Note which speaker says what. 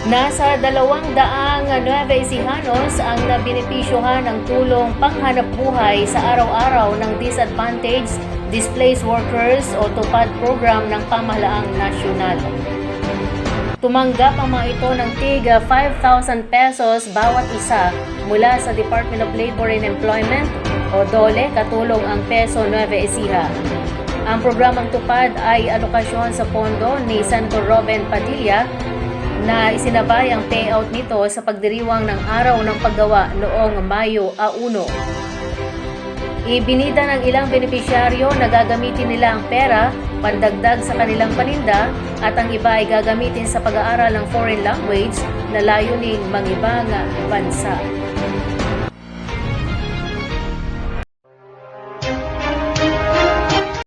Speaker 1: Nasa 200 Nueva Ecijanos ang nabenepisyohan ng tulong panghanap buhay sa araw-araw ng Disadvantaged Displaced Workers o TUPAD program ng pamahalaang nasyonal. Tumanggap ang mga ito ng tiga 5,000 pesos bawat isa mula sa Department of Labor and Employment o DOLE katulong ang Peso Nueva Ecija. Ang programang TUPAD ay alokasyon sa pondo ni Senator Robin Padilla na isinabay ang payout nito sa pagdiriwang ng Araw ng Paggawa noong Mayo 1. Ibinida ng ilang benepisyaryo na gagamitin nila ang pera pandagdag sa kanilang paninda at ang iba ay gagamitin sa pag-aaral ng foreign language na layuning mangibang bansa.